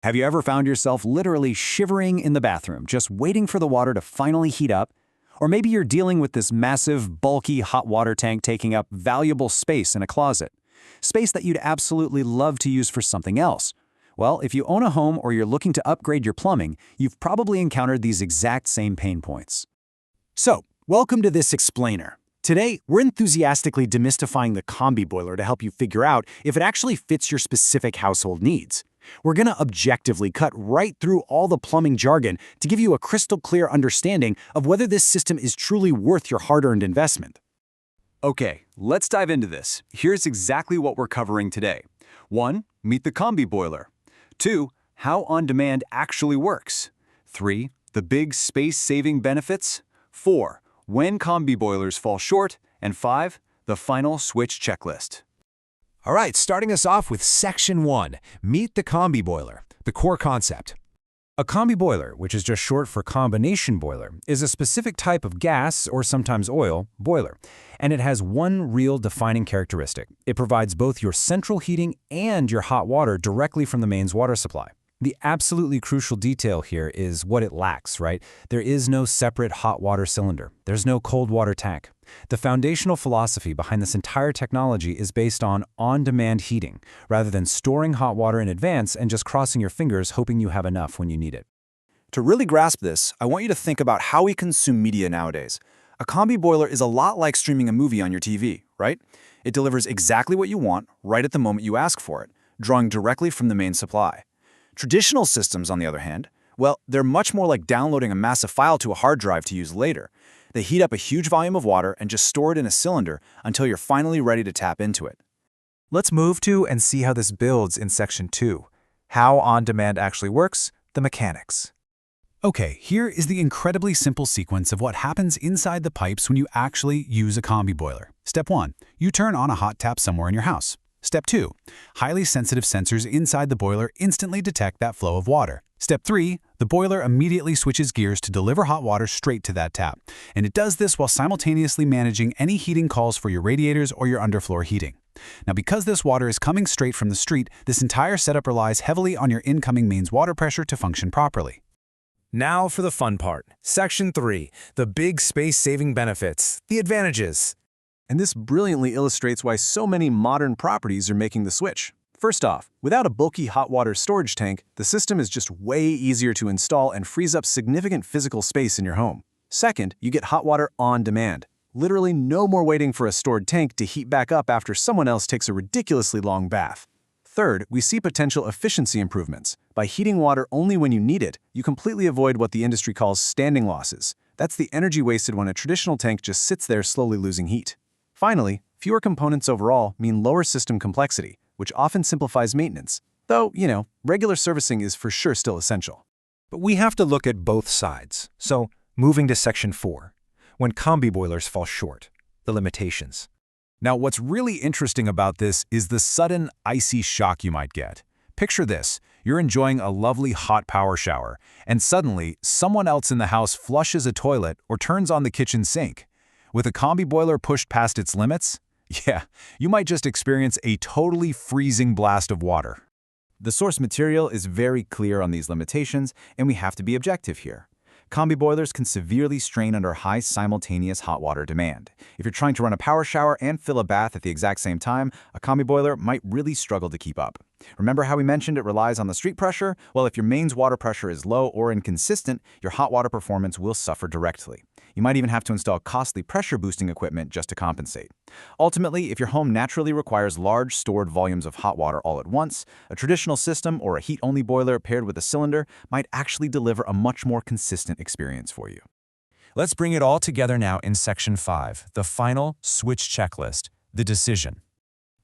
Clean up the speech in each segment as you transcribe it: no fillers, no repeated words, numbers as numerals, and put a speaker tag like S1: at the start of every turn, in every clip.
S1: Have you ever found yourself literally shivering in the bathroom, just waiting for the water to finally heat up? Or maybe you're dealing with this massive, bulky hot water tank taking up valuable space in a closet. Space that you'd absolutely love to use for something else. Well, if you own a home or you're looking to upgrade your plumbing, you've probably encountered these exact same pain points. So, welcome to this explainer. Today, we're enthusiastically demystifying the Combi-Boiler to help you figure out if it actually fits your specific household needs. We're going to objectively cut right through all the plumbing jargon to give you a crystal clear understanding of whether this system is truly worth your hard-earned investment.
S2: Okay, let's dive into this. Here's exactly what we're covering today. 1. Meet the Combi-Boiler. 2. How on-demand actually works. 3. The big space-saving benefits. 4. When Combi-Boilers fall short. And 5. The final switch checklist.
S3: All right, starting us off with Section 1, Meet the Combi-Boiler, the core concept. A combi-boiler, which is just short for combination boiler, is a specific type of gas, or sometimes oil, boiler, and it has one real defining characteristic. It provides both your central heating and your hot water directly from the mains water supply. The absolutely crucial detail here is what it lacks, right? There is no separate hot water cylinder. There's no cold water tank. The foundational philosophy behind this entire technology is based on on-demand heating, rather than storing hot water in advance and just crossing your fingers hoping you have enough when you need it.
S1: To really grasp this, I want you to think about how we consume media nowadays. A Combi-Boiler is a lot like streaming a movie on your TV, right? It delivers exactly what you want right at the moment you ask for it, drawing directly from the main supply. Traditional systems, on the other hand, well, they're much more like downloading a massive file to a hard drive to use later. They heat up a huge volume of water and just store it in a cylinder until you're finally ready to tap into it.
S4: Let's move to and see how this builds in Section 2. How on-demand actually works, the mechanics.
S3: Okay, here is the incredibly simple sequence of what happens inside the pipes when you actually use a combi-boiler. Step 1, you turn on a hot tap somewhere in your house. Step 2, highly sensitive sensors inside the boiler instantly detect that flow of water. Step 3, the boiler immediately switches gears to deliver hot water straight to that tap, and it does this while simultaneously managing any heating calls for your radiators or your underfloor heating. Now, because this water is coming straight from the street, this entire setup relies heavily on your incoming mains water pressure to function properly.
S4: Now for the fun part. Section 3, the big space-saving benefits, the advantages.
S2: And this brilliantly illustrates why so many modern properties are making the switch. First off, without a bulky hot water storage tank, the system is just way easier to install and frees up significant physical space in your home. Second, you get hot water on demand. Literally no more waiting for a stored tank to heat back up after someone else takes a ridiculously long bath. Third, we see potential efficiency improvements. By heating water only when you need it, you completely avoid what the industry calls standing losses. That's the energy wasted when a traditional tank just sits there slowly losing heat. Finally, fewer components overall mean lower system complexity, which often simplifies maintenance. Though, regular servicing is for sure still essential.
S4: But we have to look at both sides. So, moving to Section 4, when combi-boilers fall short, the limitations.
S3: Now, what's really interesting about this is the sudden icy shock you might get. Picture this, you're enjoying a lovely hot power shower, and suddenly someone else in the house flushes a toilet or turns on the kitchen sink. With a combi-boiler pushed past its limits, yeah, you might just experience a totally freezing blast of water.
S1: The source material is very clear on these limitations, and we have to be objective here. Combi-boilers can severely strain under high simultaneous hot water demand. If you're trying to run a power shower and fill a bath at the exact same time, a combi-boiler might really struggle to keep up. Remember how we mentioned it relies on the street pressure? Well, if your mains water pressure is low or inconsistent, your hot water performance will suffer directly. You might even have to install costly pressure-boosting equipment just to compensate. Ultimately, if your home naturally requires large stored volumes of hot water all at once, a traditional system or a heat-only boiler paired with a cylinder might actually deliver a much more consistent experience for you.
S3: Let's bring it all together now in Section 5, the final switch checklist, the decision.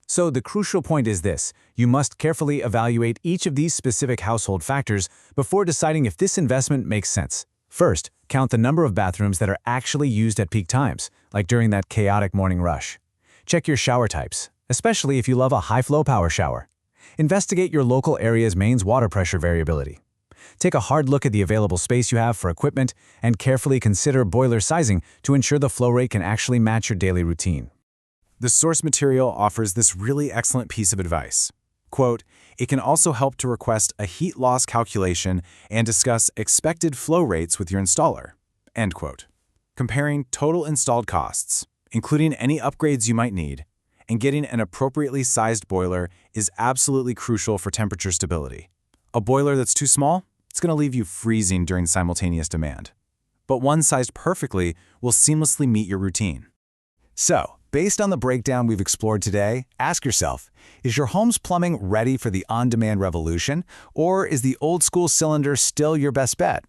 S3: So the crucial point is this: you must carefully evaluate each of these specific household factors before deciding if this investment makes sense. First, count the number of bathrooms that are actually used at peak times, like during that chaotic morning rush. Check your shower types, especially if you love a high-flow power shower. Investigate your local area's mains water pressure variability. Take a hard look at the available space you have for equipment and carefully consider boiler sizing to ensure the flow rate can actually match your daily routine. The source material offers this really excellent piece of advice.
S2: Quote, "It can also help to request a heat loss calculation and discuss expected flow rates with your installer." End quote. Comparing total installed costs, including any upgrades you might need, and getting an appropriately sized boiler is absolutely crucial for temperature stability. A boiler that's too small, it's going to leave you freezing during simultaneous demand. But one sized perfectly will seamlessly meet your routine.
S3: So, based on the breakdown we've explored today, ask yourself, is your home's plumbing ready for the on-demand revolution, or is the old-school cylinder still your best bet?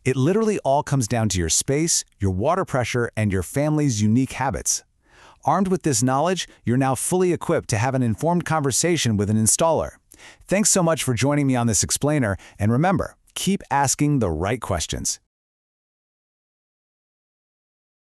S3: It literally all comes down to your space, your water pressure, and your family's unique habits. Armed with this knowledge, you're now fully equipped to have an informed conversation with an installer. Thanks so much for joining me on this explainer, and remember, keep asking the right questions.